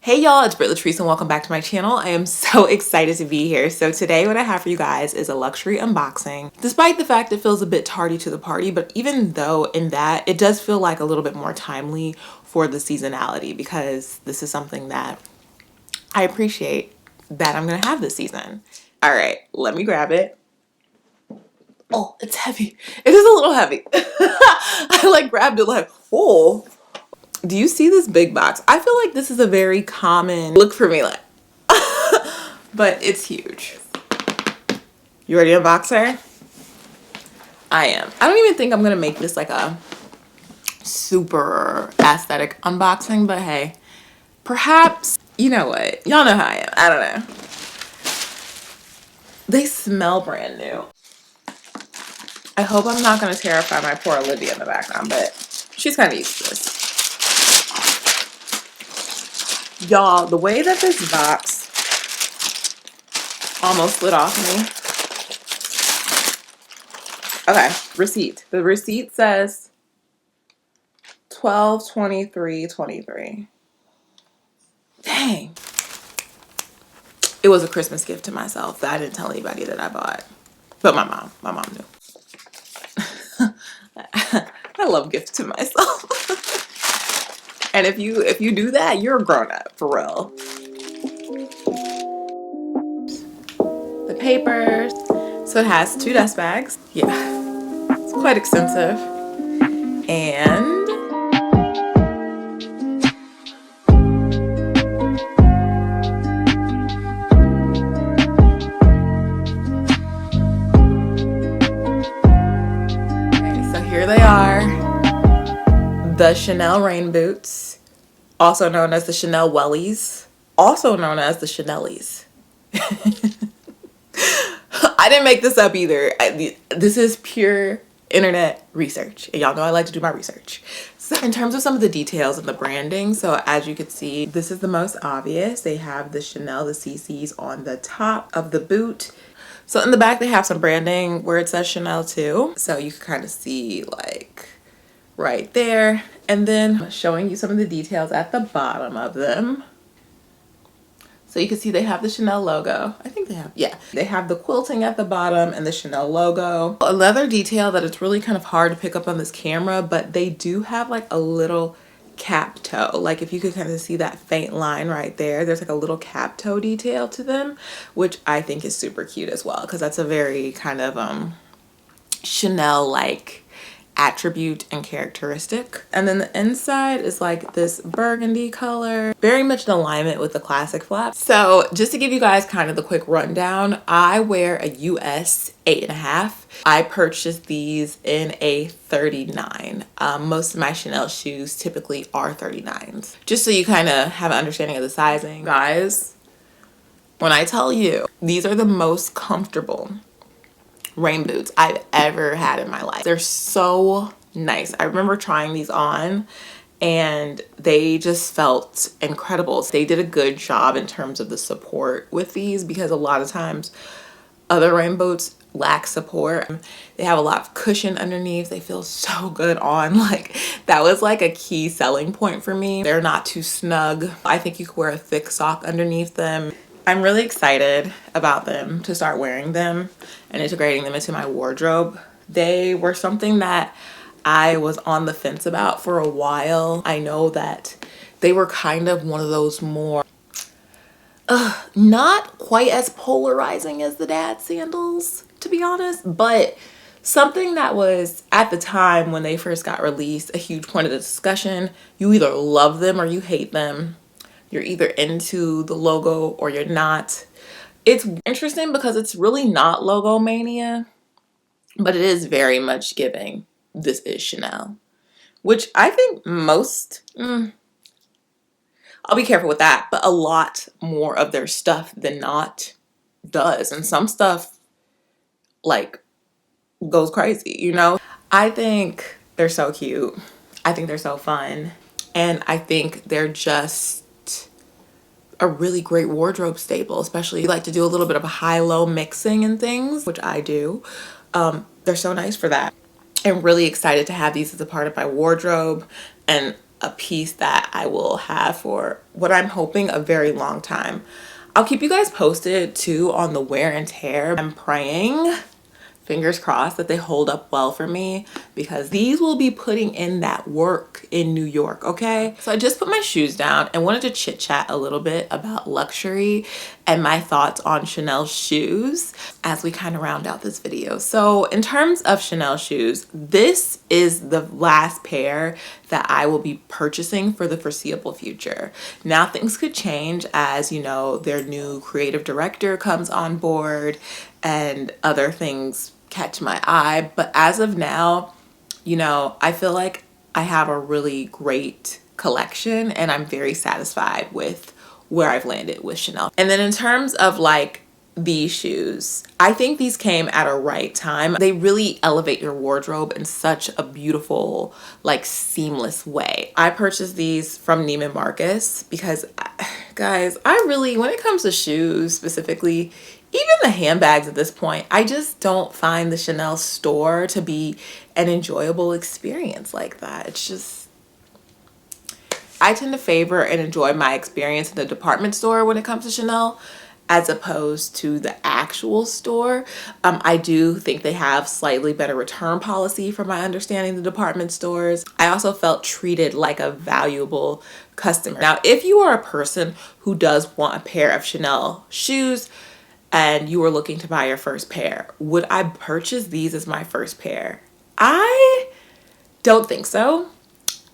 Hey y'all, it's Britt Lathrece and welcome back to my channel. I am so excited to be here. So today what I have for you guys is a luxury unboxing. Despite the fact it feels a bit tardy to the party, but even though in that, it does feel like a little bit more timely for the seasonality because this is something that I appreciate that I'm gonna have this season. All right, let me grab it. Oh, it's heavy. It is a little heavy. I like grabbed it like, oh. Do you see this big box? I feel like this is a very common look for me, like, but it's huge. You ready to unbox her? I am. I don't even think I'm gonna make this like a super aesthetic unboxing, but hey, perhaps, you know what? Y'all know how I am. I don't know. They smell brand new. I hope I'm not gonna terrify my poor Olivia in the background, but she's kind of used to this. Y'all, the way that this box almost slid off me. Okay, receipt. The receipt says 12/23/23. Dang. It was a Christmas gift to myself that I didn't tell anybody that I bought. But my mom knew. I love gifts to myself. And if you do that, you're a grown up, for real. The papers. So it has 2 dust bags. Yeah. It's quite extensive. And here they are, the Chanel rain boots, also known as the Chanel Wellies, also known as the Chanelies. I didn't make this up either. This is pure internet research, and y'all know I like to do my research. So in terms of some of the details of the branding, so as you can see, this is the most obvious. They have the Chanel, the CCs on the top of the boot. So in the back, they have some branding where it says Chanel too. So you can kind of see like right there. And then showing you some of the details at the bottom of them. So you can see they have the Chanel logo. I think they have, yeah. They have the quilting at the bottom and the Chanel logo. Another detail that it's really kind of hard to pick up on this camera, but they do have like a little cap toe. Like if you could kind of see that faint line right there, there's like a little cap toe detail to them, which I think is super cute as well, because that's a very kind of Chanel like attribute and characteristic. And then the inside is like this burgundy color, very much in alignment with the classic flap. So just to give you guys kind of the quick rundown, I wear a US 8.5. I purchased these in a 39. Most of my Chanel shoes typically are 39s. Just so you kind of have an understanding of the sizing. Guys, when I tell you, these are the most comfortable rain boots I've ever had in my life. They're so nice. I remember trying these on and they just felt incredible. They did a good job in terms of the support with these, because a lot of times other rain boots lack support. They have a lot of cushion underneath. They feel so good on. Like that was like a key selling point for me. They're not too snug. I think you could wear a thick sock underneath them. I'm really excited about them, to start wearing them and integrating them into my wardrobe. They were something that I was on the fence about for a while. I know that they were kind of one of those more, not quite as polarizing as the dad sandals, to be honest, but something that was at the time when they first got released a huge point of the discussion. You either love them or you hate them. You're either into the logo or you're not. It's interesting because it's really not logo mania, but it is very much giving this is Chanel, which I think most, I'll be careful with that, but a lot more of their stuff than not does. And some stuff like goes crazy, you know? I think they're so cute. I think they're so fun. And I think they're just a really great wardrobe staple, especially if you like to do a little bit of a high-low mixing and things, which I do. They're so nice for that. I'm really excited to have these as a part of my wardrobe. And a piece that I will have for what I'm hoping a very long time. I'll keep you guys posted too on the wear and tear. I'm praying, fingers crossed, that they hold up well for me, because these will be putting in that work in New York, okay? So I just put my shoes down and wanted to chit chat a little bit about luxury and my thoughts on Chanel shoes as we kind of round out this video. So in terms of Chanel shoes, this is the last pair that I will be purchasing for the foreseeable future. Now things could change as, you know, their new creative director comes on board and other things catch my eye. But as of now, you know, I feel like I have a really great collection and I'm very satisfied with where I've landed with Chanel. And then in terms of like these shoes, I think these came at a right time. They really elevate your wardrobe in such a beautiful, like seamless way. I purchased these from Neiman Marcus because, guys, I really, when it comes to shoes specifically, even the handbags at this point, I just don't find the Chanel store to be an enjoyable experience like that. It's just, I tend to favor and enjoy my experience in the department store when it comes to Chanel as opposed to the actual store. I do think they have slightly better return policy from my understanding the department stores. I also felt treated like a valuable customer. Now, if you are a person who does want a pair of Chanel shoes and you are looking to buy your first pair, would I purchase these as my first pair? I don't think so.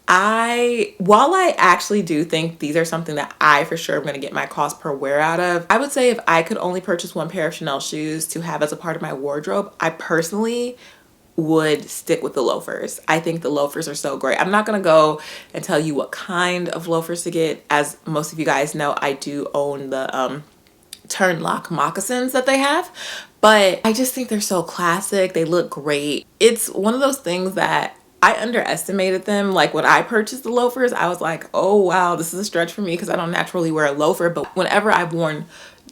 While I actually do think these are something that I for sure am going to get my cost per wear out of, I would say if I could only purchase one pair of Chanel shoes to have as a part of my wardrobe, I personally would stick with the loafers. I think the loafers are so great. I'm not going to go and tell you what kind of loafers to get. As most of you guys know, I do own the turn lock moccasins that they have, but I just think they're so classic. They look great. It's one of those things that I underestimated them. Like when I purchased the loafers, I was like, oh wow, this is a stretch for me because I don't naturally wear a loafer. But whenever I've worn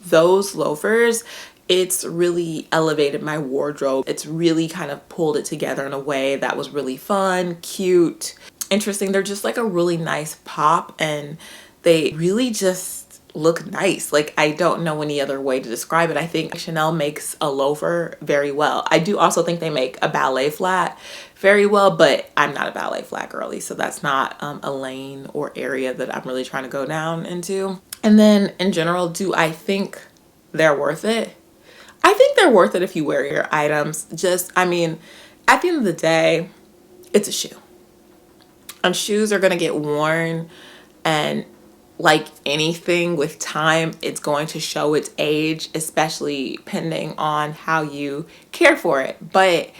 those loafers, it's really elevated my wardrobe. It's really kind of pulled it together in a way that was really fun, cute, interesting. They're just like a really nice pop and they really just look nice. Like I don't know any other way to describe it. I think Chanel makes a loafer very well. I do also think they make a ballet flat very well, but I'm not a ballet flat girly, so that's not a lane or area that I'm really trying to go down into. And then in general, do I think they're worth it? I think they're worth it if you wear your items. Just, I mean, at the end of the day, it's a shoe. And shoes are gonna get worn, and like anything with time, it's going to show its age, especially depending on how you care for it. But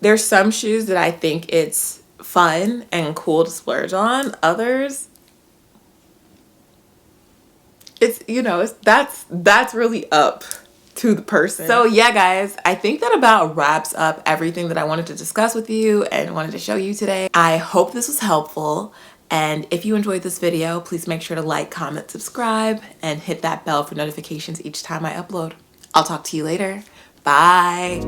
there's some shoes that I think it's fun and cool to splurge on. Others, it's, you know, that's really up to the person. So yeah, guys, I think that about wraps up everything that I wanted to discuss with you and wanted to show you today. I hope this was helpful. And if you enjoyed this video, please make sure to like, comment, subscribe, and hit that bell for notifications each time I upload. I'll talk to you later. Bye.